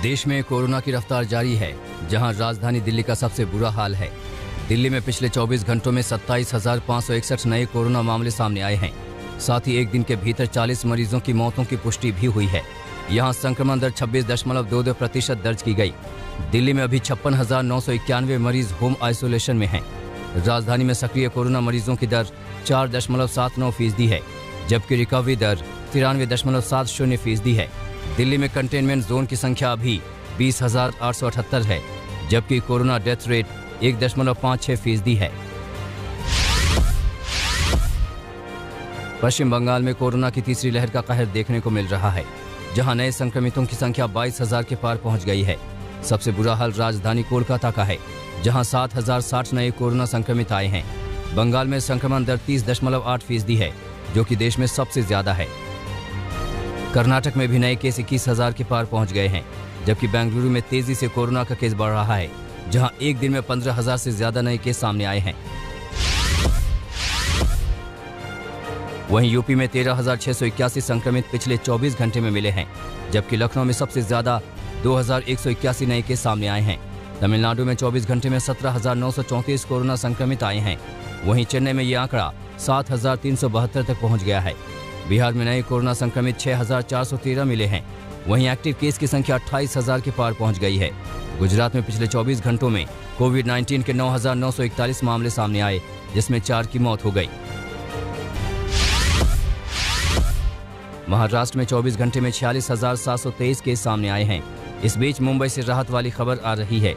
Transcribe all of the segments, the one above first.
देश में कोरोना की रफ्तार जारी है, जहां राजधानी दिल्ली का सबसे बुरा हाल है। दिल्ली में पिछले 24 घंटों में 27,561 नए कोरोना मामले सामने आए हैं। साथ ही एक दिन के भीतर 40 मरीजों की मौतों की पुष्टि भी हुई है। यहां संक्रमण दर 26.22% दर्ज की गई। दिल्ली में अभी 56,991 मरीज होम आइसोलेशन में हैं। राजधानी में सक्रिय कोरोना मरीजों की दर 4.79% है, जबकि रिकवरी दर 93.70% है। दिल्ली में कंटेनमेंट जोन की संख्या अभी 20,878 है, जबकि कोरोना डेथ रेट 1.56% है। पश्चिम बंगाल में कोरोना की तीसरी लहर का कहर देखने को मिल रहा है, जहां नए संक्रमितों की संख्या 22,000 के पार पहुंच गई है। सबसे बुरा हाल राजधानी कोलकाता का है, जहां 7,060 नए कोरोना संक्रमित आए हैं। बंगाल में संक्रमण दर 30.8% है, जो कि देश में सबसे ज्यादा है। कर्नाटक में भी नए केस 21,000 के पार पहुंच गए हैं, जबकि बेंगलुरु में तेजी से कोरोना का केस बढ़ रहा है, जहां एक दिन में 15,000 से ज्यादा नए केस सामने आए हैं। वहीं यूपी में 13,681 संक्रमित पिछले 24 घंटे में मिले हैं, जबकि लखनऊ में सबसे ज्यादा 2,181 नए केस सामने आए हैं। तमिलनाडु में 24 घंटे में 17,934 कोरोना संक्रमित आए हैं। वहीं चेन्नई में यह आंकड़ा 7,372 तक पहुंच गया है। बिहार में नए कोरोना संक्रमित 6,413 मिले हैं। वहीं एक्टिव केस की संख्या 28,000 के पार पहुंच गई है। गुजरात में पिछले 24 घंटों में कोविड-19 के 9,941 मामले सामने आए, जिसमें 4 की मौत हो गई। महाराष्ट्र में 24 घंटे में 46,723 केस सामने आए हैं। इस बीच मुंबई से राहत वाली खबर आ रही है।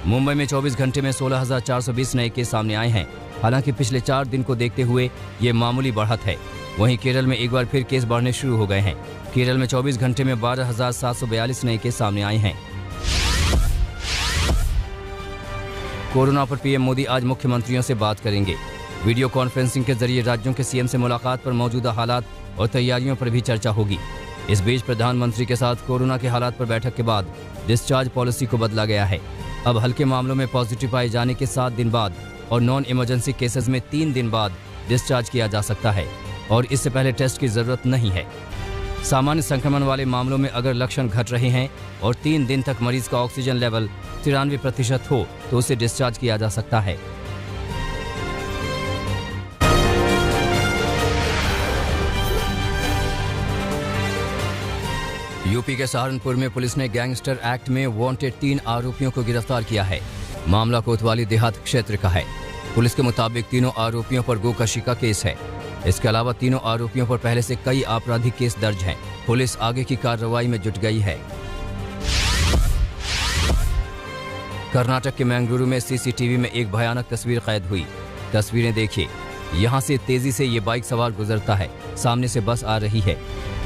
मुंबई में 24 घंटे में 16,420 नए केस सामने आए हैं। हालांकि पिछले 4 दिन को देखते हुए ये मामूली बढ़त है। वहीं केरल में एक बार फिर केस बढ़ने शुरू हो गए हैं। केरल में 24 घंटे में 12,742 नए केस सामने आए हैं। कोरोना पर पीएम मोदी आज मुख्यमंत्रियों से बात करेंगे। वीडियो कॉन्फ्रेंसिंग के जरिए राज्यों के सीएम से मुलाकात पर मौजूदा हालात और तैयारियों पर भी चर्चा होगी। इस बीच प्रधानमंत्री के साथ कोरोना के हालात पर बैठक के बाद डिस्चार्ज पॉलिसी को बदला गया है। अब हल्के मामलों में पॉजिटिव पाए जाने के 7 दिन बाद और नॉन इमरजेंसी केसेस में 3 दिन बाद डिस्चार्ज किया जा सकता है और इससे पहले टेस्ट की जरूरत नहीं है। सामान्य संक्रमण वाले मामलों में अगर लक्षण घट रहे हैं और 3 दिन तक मरीज का ऑक्सीजन लेवल 93% हो तो उसे डिस्चार्ज किया जा सकता है। यूपी के सहारनपुर में पुलिस ने गैंगस्टर एक्ट में वांटेड 3 आरोपियों को गिरफ्तार किया है। मामला कोतवाली देहात क्षेत्र का है। पुलिस के मुताबिक तीनों आरोपियों पर गोकशी का केस है। इसके अलावा तीनों आरोपियों पर पहले से कई आपराधिक केस दर्ज हैं। पुलिस आगे की कार्रवाई में जुट गई है। कर्नाटक के मैंगलुरु में सीसीटीवी में एक भयानक तस्वीर कैद हुई। तस्वीरें देखिए। यहाँ से तेजी से ये बाइक सवार गुजरता है। सामने से बस आ रही है,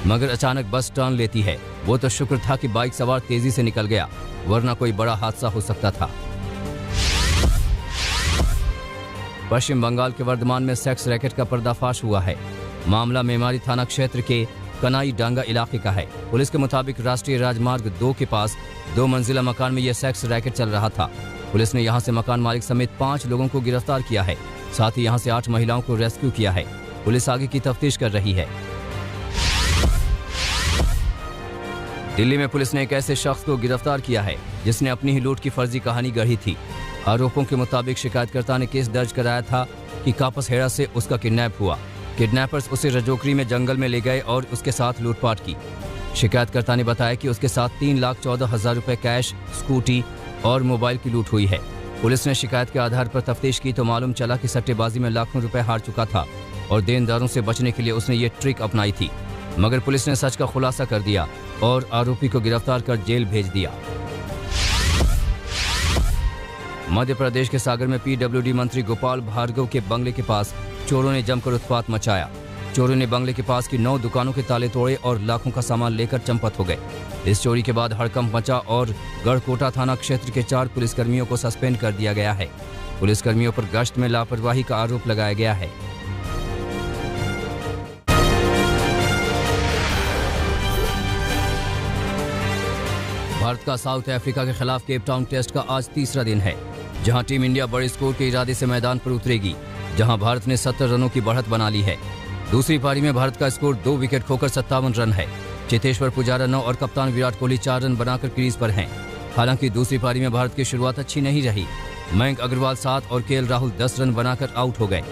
मगर अचानक बस टर्न लेती है। वो तो शुक्र था कि बाइक सवार तेजी से निकल गया, वरना कोई बड़ा हादसा हो सकता था। पश्चिम बंगाल के वर्धमान में सेक्स रैकेट का पर्दाफाश हुआ है। मामला मेमारी थाना क्षेत्र के कनाई डांगा इलाके का है। पुलिस के मुताबिक राष्ट्रीय राजमार्ग 2 के पास 2 मंजिला मकान में यह सेक्स रैकेट चल रहा था। पुलिस ने यहां से मकान मालिक समेत 5 लोगों को गिरफ्तार किया है। साथ ही यहां से 8 महिलाओं को रेस्क्यू किया है। पुलिस आगे की तफ्तीश कर रही है। दिल्ली में पुलिस ने एक ऐसे शख्स को गिरफ्तार किया है जिसने अपनी ही लूट की फर्जी कहानी गढ़ी थी। आरोपों के मुताबिक शिकायतकर्ता ने केस दर्ज कराया था कि कापसहेड़ा से उसका किडनैप हुआ। किडनैपर्स उसे रजोकरी में जंगल में ले गए और उसके साथ लूटपाट की। शिकायतकर्ता ने बताया कि उसके साथ 3,14,000 रुपए कैश, स्कूटी और मोबाइल की लूट हुई है। पुलिस ने शिकायत के आधार पर तफ्तीश की तो मालूम चला कि सट्टेबाजी में लाखों रुपए हार चुका था और देनदारों से बचने के लिए उसने ये ट्रिक अपनाई थी। मगर पुलिस ने सच का खुलासा कर दिया और आरोपी को गिरफ्तार कर जेल भेज दिया। मध्य प्रदेश के सागर में पीडब्ल्यूडी मंत्री गोपाल भार्गव के बंगले के पास चोरों ने जमकर उत्पात मचाया। चोरों ने बंगले के पास की 9 दुकानों के ताले तोड़े और लाखों का सामान लेकर चंपत हो गए। इस चोरी के बाद हड़कंप मचा और गढ़कोटा थाना क्षेत्र के 4 पुलिसकर्मियों को सस्पेंड कर दिया गया है। पुलिसकर्मियों पर गश्त में लापरवाही का आरोप लगाया गया है। भारत का साउथ अफ्रीका के खिलाफ केप टाउन टेस्ट का आज तीसरा दिन है, जहां टीम इंडिया बड़े स्कोर के इरादे से मैदान पर उतरेगी। जहां भारत ने 70 रनों की बढ़त बना ली है। दूसरी पारी में भारत का स्कोर 2 विकेट खोकर 57 रन है। चेतेश्वर पुजारा 9 और कप्तान विराट कोहली 4 रन बनाकर क्रीज पर हैं। हालांकि दूसरी पारी में भारत की शुरुआत अच्छी नहीं रही। मयंक अग्रवाल 7 और केएल राहुल 10 रन बनाकर आउट हो गए।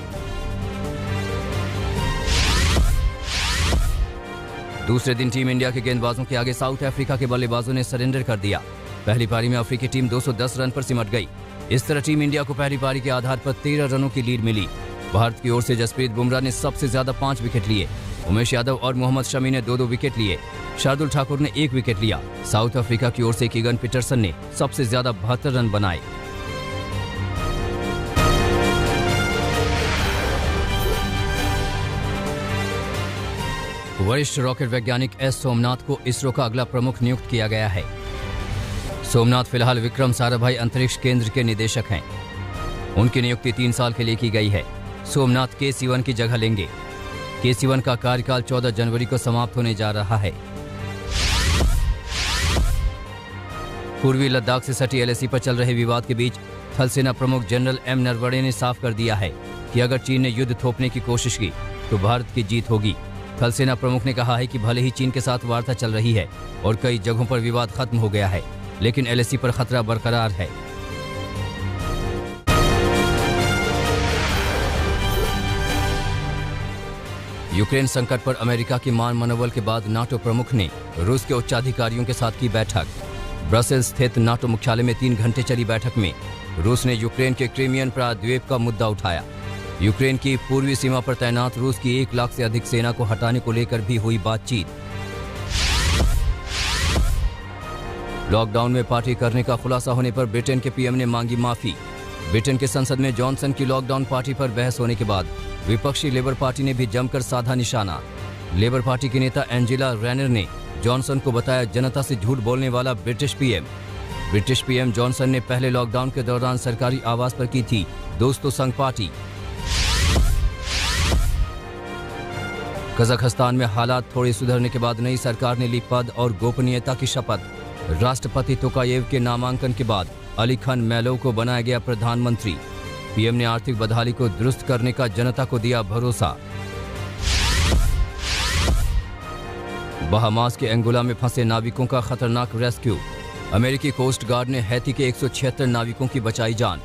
दूसरे दिन टीम इंडिया के गेंदबाजों के आगे साउथ अफ्रीका के बल्लेबाजों ने सरेंडर कर दिया। पहली पारी में अफ्रीकी टीम 210 रन पर सिमट गई। इस तरह टीम इंडिया को पहली पारी के आधार पर 13 रनों की लीड मिली। भारत की ओर से जसप्रीत बुमराह ने सबसे ज्यादा 5 विकेट लिए। उमेश यादव और मोहम्मद शमी ने 2-2 विकेट लिए। शार्दुल ठाकुर ने 1 विकेट लिया। साउथ अफ्रीका की ओर से कीगन पीटरसन ने सबसे ज्यादा 72 रन बनाए। वरिष्ठ रॉकेट वैज्ञानिक एस सोमनाथ को इसरो का अगला प्रमुख नियुक्त किया गया है। सोमनाथ फिलहाल विक्रम साराभाई अंतरिक्ष केंद्र के निदेशक हैं। उनकी नियुक्ति 3 साल के लिए की गई है। सोमनाथ के सिवन की जगह लेंगे। के सिवन का कार्यकाल 14 जनवरी को समाप्त होने जा रहा है। पूर्वी लद्दाख से सटी एलएसी पर चल रहे विवाद के बीच थल सेना प्रमुख जनरल एम नरवणे ने साफ कर दिया है कि अगर चीन ने युद्ध थोपने की कोशिश की तो भारत की जीत होगी। थल सेना प्रमुख ने कहा है कि भले ही चीन के साथ वार्ता चल रही है और कई जगहों पर विवाद खत्म हो गया है, लेकिन एलएसी पर खतरा बरकरार है। यूक्रेन संकट पर अमेरिका की मान मनोबल के बाद नाटो प्रमुख ने रूस के उच्चाधिकारियों के साथ की बैठक। ब्रसेल्स स्थित नाटो मुख्यालय में 3 घंटे चली बैठक में रूस ने यूक्रेन के क्रीमियन प्रायद्वीप का मुद्दा उठाया। यूक्रेन की पूर्वी सीमा पर तैनात रूस की 1 लाख से अधिक सेना को हटाने को लेकर भी हुई बातचीत। लॉकडाउन में पार्टी करने का खुलासा होने पर ब्रिटेन के पीएम ने मांगी माफी। ब्रिटेन के संसद में जॉनसन की लॉकडाउन पार्टी पर बहस होने के बाद विपक्षी लेबर पार्टी ने भी जमकर साधा निशाना। लेबर पार्टी की नेता एंजेला रेनर ने जॉनसन को बताया जनता से झूठ बोलने वाला British PM. British PM Johnson ने पहले लॉकडाउन के दौरान सरकारी आवास पर की थी दोस्तों संघ पार्टी। कजाकिस्तान में हालात थोड़े सुधरने के बाद नई सरकार ने ली पद और गोपनीयता की शपथ। राष्ट्रपति तोकायेव के नामांकन के बाद अली खान मैलोव को बनाया गया प्रधानमंत्री। पीएम ने आर्थिक बदहाली को दुरुस्त करने का जनता को दिया भरोसा। बहामास के एंगोला में फंसे नाविकों का खतरनाक रेस्क्यू। अमेरिकी कोस्ट गार्ड ने हैती के 176 नाविकों की बचाई जान।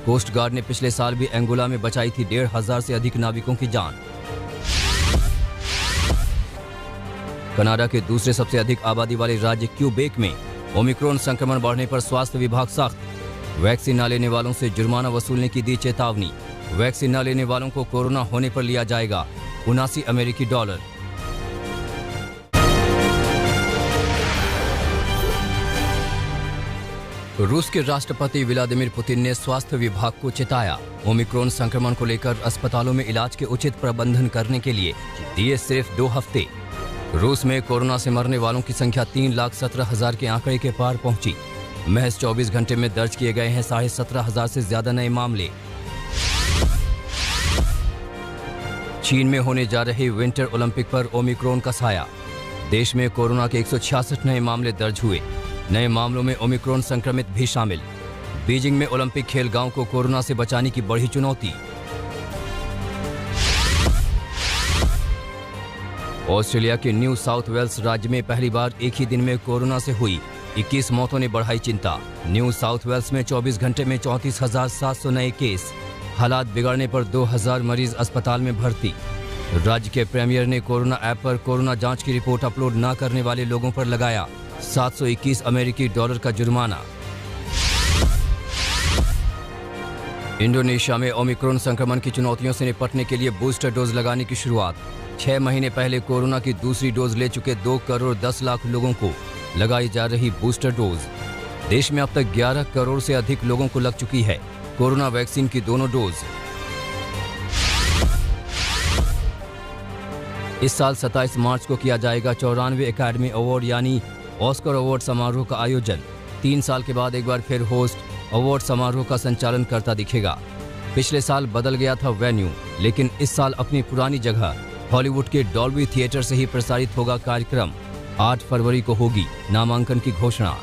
कोस्ट गार्ड ने पिछले साल भी एंगोला में बचाई थी 1,500 से अधिक नाविकों की जान। कनाडा के दूसरे सबसे अधिक आबादी वाले राज्य क्यूबेक में ओमिक्रॉन संक्रमण बढ़ने पर स्वास्थ्य विभाग सख्त। वैक्सीन न लेने वालों से जुर्माना वसूलने की दी चेतावनी। वैक्सीन न लेने वालों को कोरोना होने पर लिया जाएगा $79। रूस के राष्ट्रपति व्लादिमीर पुतिन ने स्वास्थ्य विभाग को चेताया। ओमिक्रॉन संक्रमण को लेकर अस्पतालों में इलाज के उचित प्रबंधन करने के लिए दिए सिर्फ 2 हफ्ते। रूस में कोरोना से मरने वालों की संख्या 3,17,000 के आंकड़े के पार पहुंची। महज 24 घंटे में दर्ज किए गए हैं 17,500 से ज्यादा नए मामले। चीन में होने जा रहे विंटर ओलंपिक पर ओमिक्रॉन का साया। देश में कोरोना के 166 नए मामले दर्ज हुए। नए मामलों में ओमिक्रॉन संक्रमित भी शामिल। बीजिंग में ओलंपिक खेल गांव को कोरोना से बचाने की बढ़ी चुनौती। ऑस्ट्रेलिया के न्यू साउथ वेल्स राज्य में पहली बार एक ही दिन में कोरोना से हुई 21 मौतों ने बढ़ाई चिंता। न्यू साउथ वेल्स में 24 घंटे में 34,700 नए केस। हालात बिगड़ने पर 2,000 मरीज अस्पताल में भर्ती। राज्य के प्रीमियर ने कोरोना ऐप पर कोरोना जांच की रिपोर्ट अपलोड न करने वाले लोगों पर लगाया $721 अमेरिकी का जुर्माना। इंडोनेशिया में ओमिक्रॉन संक्रमण की चुनौतियों से निपटने के लिए बूस्टर डोज लगाने की शुरुआत। 6 महीने पहले कोरोना की दूसरी डोज ले चुके 2 करोड़ 10 लाख लोगों को लगाई जा रही बूस्टर डोज। देश में अब तक 11 करोड़ से अधिक लोगों को लग चुकी है कोरोना वैक्सीन की दोनों डोज। इस साल 27 मार्च को किया जाएगा 94वें एकेडमी अवार्ड यानी ऑस्कर अवार्ड समारोह का आयोजन। 3 साल के बाद एक बार फिर होस्ट अवार्ड समारोह का संचालन करता दिखेगा। पिछले साल बदल गया था वेन्यू, लेकिन इस साल अपनी पुरानी जगह हॉलीवुड के डॉल्बी थिएटर से ही प्रसारित होगा कार्यक्रम। 8 फरवरी को होगी नामांकन की घोषणा।